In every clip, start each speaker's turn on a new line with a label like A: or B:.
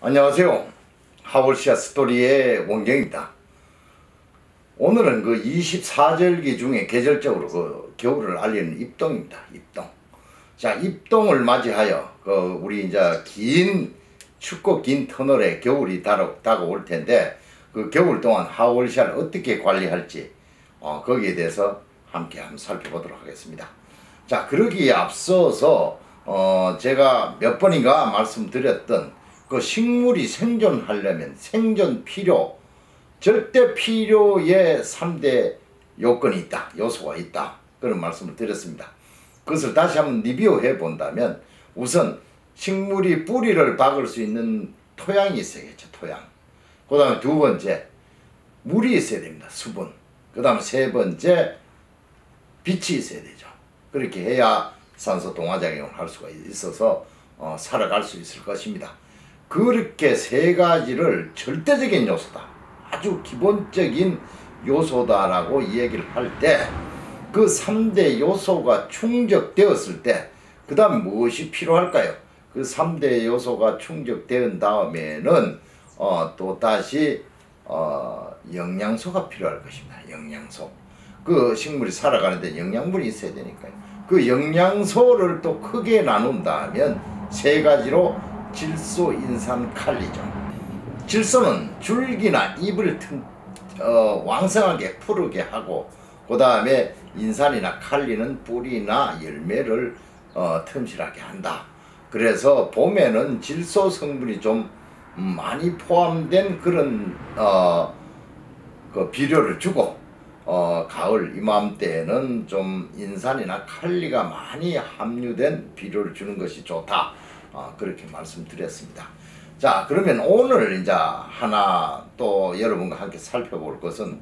A: 안녕하세요. 하월시아 스토리의 원경입니다. 오늘은 그 24절기 중에 계절적으로 그 겨울을 알리는 입동입니다. 입동. 자, 입동을 맞이하여 우리 이제 춥고 긴 터널에 겨울이 다가올 텐데, 그 겨울 동안 하월시아를 어떻게 관리할지 거기에 대해서 함께 한번 살펴보도록 하겠습니다. 자, 그러기에 앞서서 제가 몇 번인가 말씀드렸던 그 식물이 생존하려면 생존 필요, 절대 필요의 3대 요건이 있다, 요소가 있다, 그런 말씀을 드렸습니다. 그것을 다시 한번 리뷰해 본다면, 우선 식물이 뿌리를 박을 수 있는 토양이 있어야겠죠. 토양. 그 다음에 두 번째, 물이 있어야 됩니다. 수분. 그 다음에 세 번째, 빛이 있어야 되죠. 그렇게 해야 산소 동화작용을 할 수가 있어서 살아갈 수 있을 것입니다. 그렇게 세 가지를 절대적인 요소다, 아주 기본적인 요소다라고 이야기를 할 때, 그 3대 요소가 충족되었을 때 그 다음 무엇이 필요할까요? 그 3대 요소가 충족된 다음에는 또 다시 영양소가 필요할 것입니다. 영양소. 그 식물이 살아가는데 영양분이 있어야 되니까요. 그 영양소를 또 크게 나눈다면 세 가지로 질소, 인산, 칼리죠. 질소는 줄기나 잎을 왕성하게 푸르게 하고, 그 다음에 인산이나 칼리는 뿌리나 열매를 튼실하게 한다. 그래서 봄에는 질소 성분이 좀 많이 포함된 그런 그 비료를 주고, 가을 이맘때에는 좀 인산이나 칼리가 많이 함유된 비료를 주는 것이 좋다. 그렇게 말씀드렸습니다. 자, 그러면 오늘 이제 하나 또 여러분과 함께 살펴볼 것은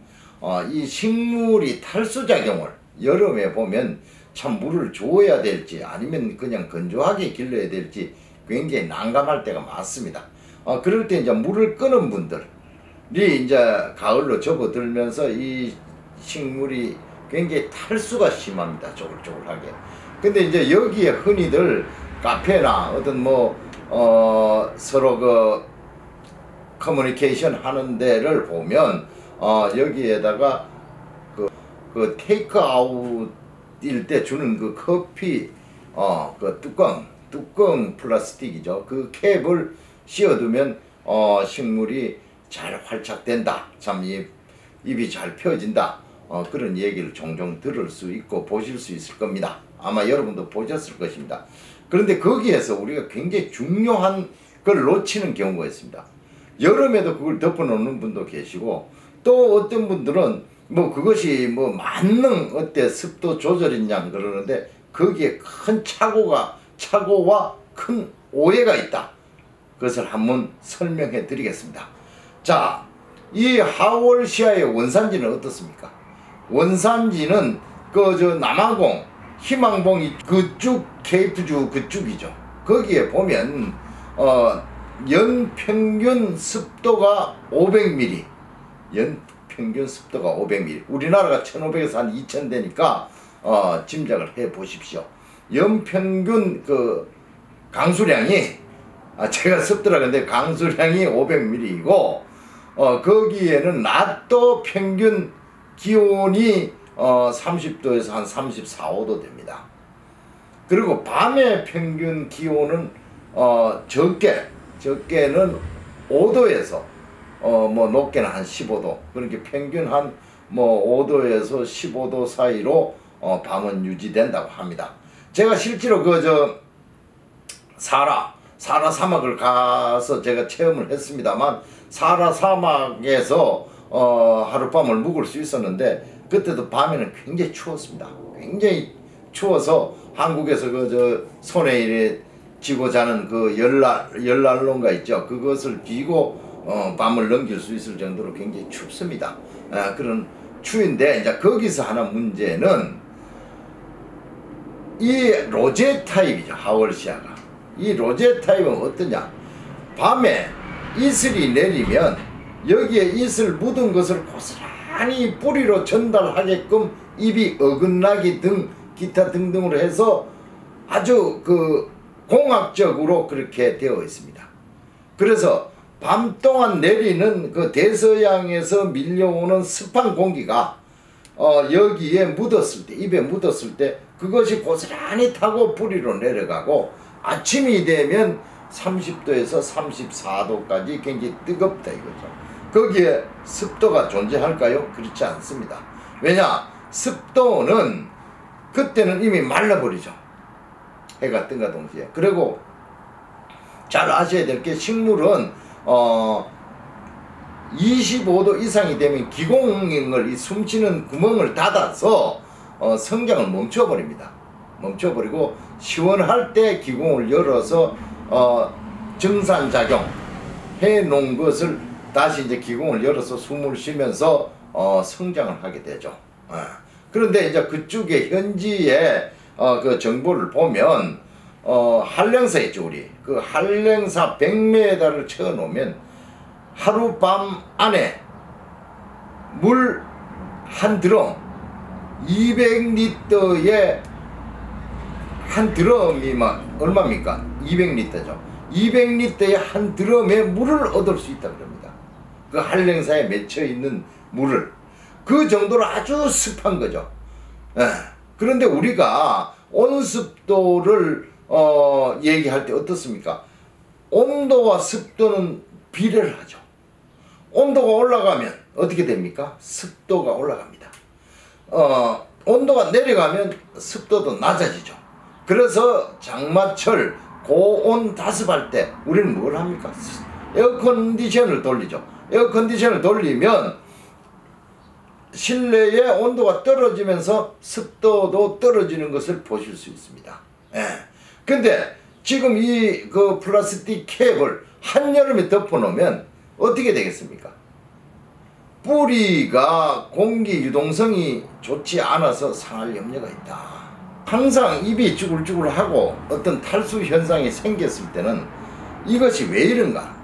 A: 이 식물이 탈수작용을 여름에 보면 참 물을 줘야 될지 아니면 그냥 건조하게 길러야 될지 굉장히 난감할 때가 많습니다. 그럴 때 이제 물을 끄는 분들이 이제 가을로 접어들면서 이 식물이 굉장히 탈수가 심합니다. 쪼글쪼글하게. 근데 이제 여기에 흔히들 카페나 어떤 서로 그 커뮤니케이션 하는 데를 보면 여기에다가 그 테이크아웃일 때 주는 그 커피 그 뚜껑 플라스틱이죠. 그 캡을 씌워두면 식물이 잘 활착된다, 참 잎이 잘 펴진다, 그런 얘기를 종종 들을 수 있고 보실 수 있을 겁니다. 아마 여러분도 보셨을 것입니다. 그런데 거기에서 우리가 굉장히 중요한 걸 놓치는 경우가 있습니다. 여름에도 그걸 덮어놓는 분도 계시고, 또 어떤 분들은 그것이 만능 습도 조절이냐 그러는데, 거기에 큰 착오와 큰 오해가 있다. 그것을 한번 설명해 드리겠습니다. 자, 이 하월시아의 원산지는 어떻습니까? 원산지는 남아공, 희망봉이 그쪽 케이프주 그쪽이죠. 거기에 보면 연평균 습도가 500mm, 연평균 습도가 500mm. 우리나라가 1500에서 한 2000 되니까 짐작을 해 보십시오. 연평균 그 강수량이 제가 습도라 근데 강수량이 500mm이고, 거기에는 낮도 평균 기온이 30도에서 한 34, 5도 됩니다. 그리고 밤의 평균 기온은 적게는 5도에서 높게는 한 15도, 그렇게 평균 한 5도에서 15도 사이로 밤은 유지된다고 합니다. 제가 실제로 사라 사막을 가서 제가 체험을 했습니다.만 사라 사막에서 하룻밤을 묵을 수 있었는데, 그때도 밤에는 굉장히 추웠습니다. 굉장히 추워서 한국에서 손에 이래 쥐고 자는 그 열난로인가 있죠. 그것을 쥐고 밤을 넘길 수 있을 정도로 굉장히 춥습니다. 그런 추운데, 이제 거기서 하나 문제는 이 로제 타입이죠. 하월시아가. 이 로제 타입은 어떠냐? 밤에 이슬이 내리면 여기에 이슬 묻은 것을 고스란히 뿌리로 전달하게끔 잎이 어긋나기 등 기타 등등으로 해서 아주 공학적으로 그렇게 되어 있습니다. 그래서 밤 동안 내리는 그 대서양에서 밀려오는 습한 공기가 여기에 묻었을 때, 입에 묻었을 때 그것이 고스란히 타고 뿌리로 내려가고 아침이 되면 30도에서 34도까지 굉장히 뜨겁다 이거죠. 거기에 습도가 존재할까요? 그렇지 않습니다. 왜냐? 습도는 그때는 이미 말라버리죠. 해가 뜬과 동시에. 그리고 잘 아셔야 될 게 식물은 25도 이상이 되면 기공을 이 숨쉬는 구멍을 닫아서 성장을 멈춰버립니다. 멈춰버리고 시원할 때 기공을 열어서 증산작용 해 놓은 것을 다시 이제 기공을 열어서 숨을 쉬면서 성장을 하게 되죠. 그런데 이제 그쪽에 현지의 그 정보를 보면 한랭사 있죠. 우리 그 한랭사 100m를 채워 놓으면 하룻밤 안에 물 한 드럼 200리터에 한 드럼이 막 얼마입니까? 200리터죠. 200리터의 한 드럼의 물을 얻을 수 있다 그럽니다. 그 한랭사에 맺혀 있는 물을. 그 정도로 아주 습한 거죠. 그런데 우리가 온습도를 얘기할 때 어떻습니까? 온도와 습도는 비례를 하죠. 온도가 올라가면 어떻게 됩니까? 습도가 올라갑니다. 온도가 내려가면 습도도 낮아지죠. 그래서 장마철 고온 다습할 때 우리는 뭘 합니까? 에어컨디션을 돌리죠. 에어컨디션을 돌리면 실내의 온도가 떨어지면서 습도도 떨어지는 것을 보실 수 있습니다. 근데 지금 이 그 플라스틱 캡을 한여름에 덮어놓으면 어떻게 되겠습니까? 뿌리가 공기 유동성이 좋지 않아서 상할 염려가 있다. 항상 입이 쭈글쭈글하고 어떤 탈수 현상이 생겼을 때는 이것이 왜 이런가?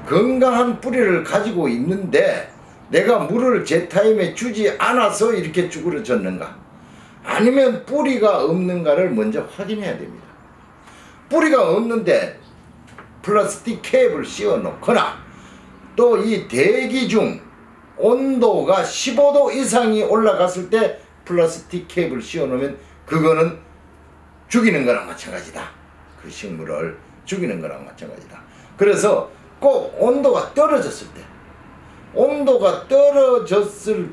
A: 건강한 뿌리를 가지고 있는데 내가 물을 제 타임에 주지 않아서 이렇게 쭈그러졌는가? 아니면 뿌리가 없는가를 먼저 확인해야 됩니다. 뿌리가 없는데 플라스틱 캡을 씌워 놓거나 또 이 대기 중 온도가 15도 이상이 올라갔을 때 플라스틱 캡을 씌워 놓으면 그거는 죽이는 거랑 마찬가지다. 그 식물을 죽이는 거랑 마찬가지다. 그래서 꼭 온도가 떨어졌을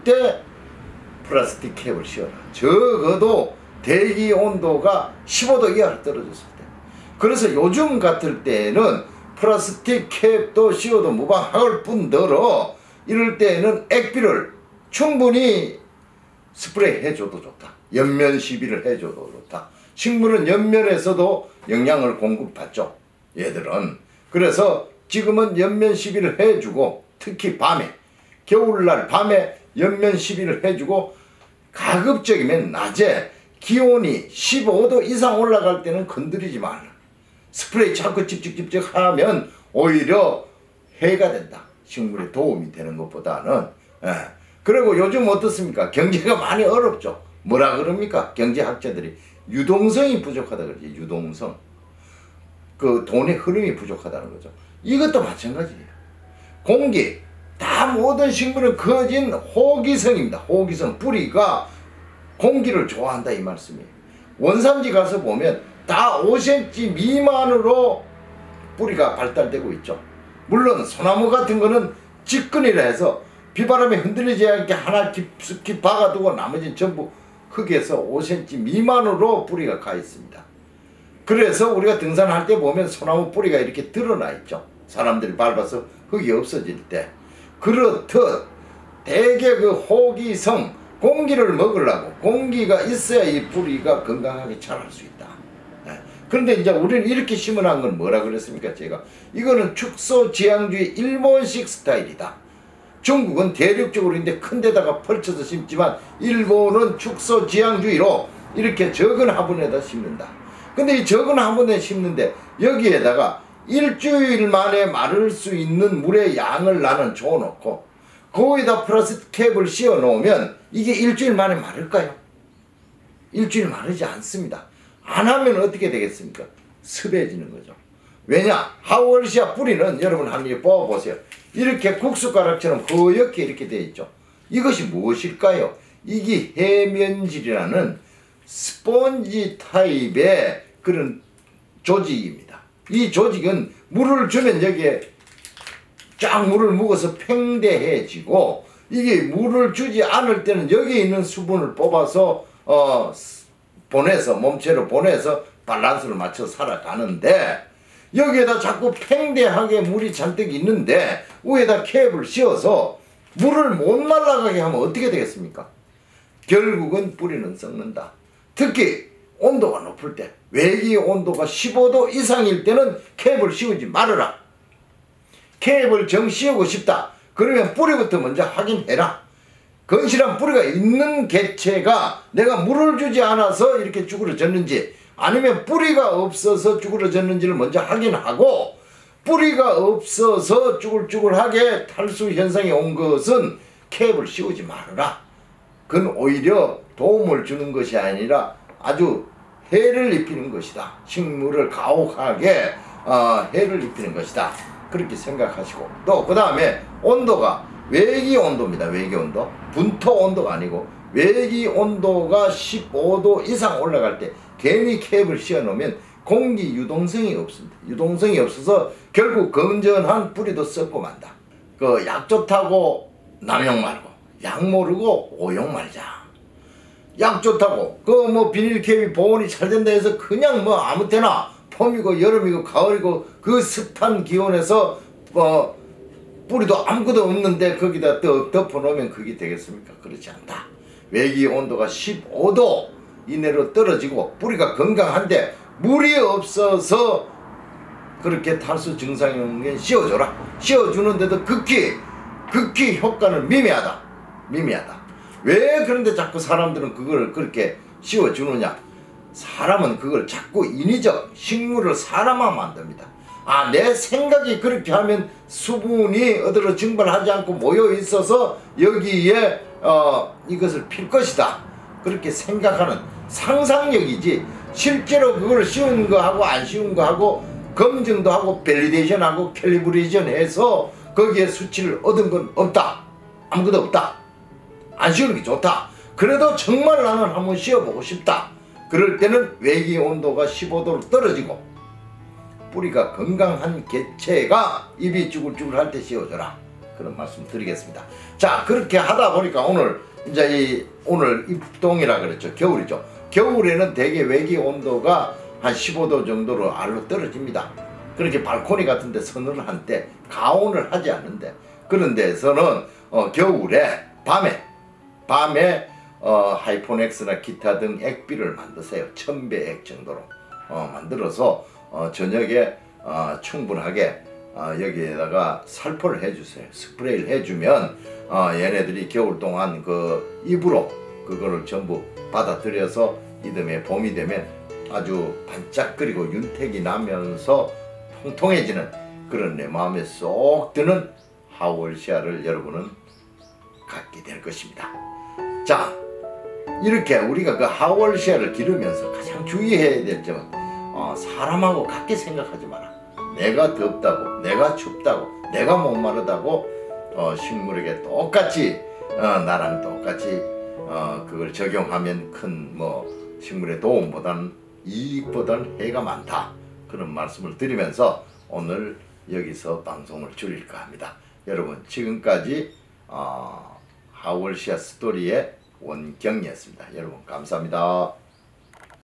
A: 때 플라스틱 캡을 씌워라. 적어도 대기 온도가 15도 이하로 떨어졌을 때. 그래서 요즘 같을 때는 플라스틱 캡도 씌워도 무방할 뿐더러 이럴 때는 액비를 충분히 스프레이 해줘도 좋다. 연면 시비를 해줘도 좋다. 식물은 연면에서도 영양을 공급받죠. 얘들은. 그래서 지금은 연면 시비를 해주고 특히 밤에 겨울날 밤에 연면 시비를 해주고 가급적이면 낮에 기온이 15도 이상 올라갈 때는 건드리지 말라. 스프레이 자꾸 찝찝찝찝 하면 오히려 해가 된다. 식물에 도움이 되는 것보다는. 그리고 요즘 어떻습니까? 경제가 많이 어렵죠. 뭐라 그럽니까? 경제학자들이 유동성이 부족하다 그러지. 유동성. 그 돈의 흐름이 부족하다는 거죠. 이것도 마찬가지예요. 공기. 다 모든 식물은 거진 호기성입니다. 호기성. 뿌리가 공기를 좋아한다 이 말씀이에요. 원산지 가서 보면 다 5cm 미만으로 뿌리가 발달되고 있죠. 물론 소나무 같은 거는 직근이라 해서 비바람에 흔들리지 않게 하나 깊숙이 박아두고 나머지는 전부 흙에서 5cm 미만으로 뿌리가 가 있습니다. 그래서 우리가 등산할 때 보면 소나무 뿌리가 이렇게 드러나 있죠. 사람들이 밟아서 흙이 없어질 때. 그렇듯 대개 그 호기성, 공기를 먹으려고 공기가 있어야 이 뿌리가 건강하게 자랄 수 있다. 그런데 이제 우리는 이렇게 심어놓은 건 뭐라 그랬습니까? 제가 이거는 축소지향주의 일본식 스타일이다. 중국은 대륙적으로 있는데 큰 데다가 펼쳐서 심지만 일본은 축소지향주의로 이렇게 적은 화분에다 심는다. 근데 이 적은 화분에 심는데 여기에다가 일주일 만에 마를 수 있는 물의 양을 나는 줘놓고 거기다 플라스틱 캡을 씌워 놓으면 이게 일주일 만에 마를까요? 일주일 마르지 않습니다. 안 하면 어떻게 되겠습니까? 습해지는 거죠. 왜냐? 하월시아 뿌리는 여러분 한번 뽑아보세요. 이렇게 국숫가락처럼 허옇게 이렇게 되어 있죠. 이것이 무엇일까요? 이게 해면질이라는 스펀지 타입의 그런 조직입니다. 이 조직은 물을 주면 여기에 쫙 물을 묵어서 팽대해지고, 이게 물을 주지 않을 때는 여기 있는 수분을 뽑아서 보내서 몸체로 보내서 밸런스를 맞춰 살아가는데, 여기에다 자꾸 팽대하게 물이 잔뜩 있는데 위에다 캡을 씌워서 물을 못 날아가게 하면 어떻게 되겠습니까? 결국은 뿌리는 썩는다. 특히 온도가 높을 때, 외기 온도가 15도 이상일 때는 캡을 씌우지 말아라. 캡을 정 씌우고 싶다. 그러면 뿌리부터 먼저 확인해라. 건실한 뿌리가 있는 개체가 내가 물을 주지 않아서 이렇게 쭈그러졌는지, 아니면 뿌리가 없어서 쭈그러졌는지를 먼저 확인하고, 뿌리가 없어서 쭈글쭈글하게 탈수 현상이 온 것은 캡을 씌우지 말아라. 그건 오히려 도움을 주는 것이 아니라 아주 해를 입히는 것이다. 식물을 가혹하게 해를 입히는 것이다. 그렇게 생각하시고, 또 그 다음에 온도가 외기 온도입니다. 외기 온도. 분토 온도가 아니고 외기 온도가 15도 이상 올라갈 때 괜히 캡을 씌워 놓으면 공기 유동성이 없습니다. 유동성이 없어서 결국 건전한 뿌리도 썩고 만다. 그 약 좋다고 남용 말고, 약 모르고 오용 말자. 약 좋다고 그 뭐 비닐캡이 보온이 잘 된다 해서 그냥 뭐 아무 때나 봄이고 여름이고 가을이고 그 습한 기온에서 뿌리도 아무것도 없는데 거기다 덮어 놓으면 그게 되겠습니까? 그렇지 않다. 외기 온도가 15도 이내로 떨어지고 뿌리가 건강한데 물이 없어서 그렇게 탈수 증상이 오는 게 씌워줘라. 씌워주는데도 극히 효과는 미미하다. 왜 그런데 자꾸 사람들은 그걸 그렇게 씌워주느냐? 사람은 그걸 자꾸 인위적, 식물을 사람화 만듭니다. 아, 내 생각이 그렇게 하면 수분이 어디로 증발하지 않고 모여 있어서 여기에 이것을 필 것이다. 그렇게 생각하는 상상력이지, 실제로 그걸 씌운 거하고 안 씌운 거하고 검증도 하고 밸리데이션하고 캘리브레이션 해서 거기에 수치를 얻은 건 없다. 아무것도 없다. 안 씌우는 게 좋다. 그래도 정말 나는 한번 씌워보고 싶다. 그럴 때는 외기 온도가 15도로 떨어지고 뿌리가 건강한 개체가 입이 쭈글쭈글할 때 씌워줘라. 그런 말씀 드리겠습니다. 자, 그렇게 하다 보니까 오늘 이제 오늘 입동이라 그랬죠. 겨울이죠. 겨울에는 대개 외기 온도가 한 15도 정도로 알로 떨어집니다. 그렇게 발코니 같은 데 서늘한 때, 가온을 하지 않는데, 그런 데서는 겨울에 밤에 하이포넥스나 기타 등 액비를 만드세요. 1000배 액 정도로 만들어서 저녁에 충분하게 여기에다가 살포를 해주세요. 스프레이를 해주면 얘네들이 겨울 동안 그 입으로 그거를 전부 받아들여서 이듬해 봄이 되면 아주 반짝거리고 윤택이 나면서 통통해지는 그런 내 마음에 쏙 드는 하월시아를 여러분은 갖게 될 것입니다. 자, 이렇게 우리가 그 하월시아를 기르면서 가장 주의해야 될 점은 사람하고 같게 생각하지 마라. 내가 덥다고, 내가 춥다고, 내가 목마르다고 식물에게 똑같이 나랑 똑같이 그걸 적용하면 큰 식물의 도움보다는 이익보다는 해가 많다. 그런 말씀을 드리면서 오늘 여기서 방송을 줄일까 합니다. 여러분, 지금까지 하월시아 스토리의 원경이었습니다. 여러분 감사합니다.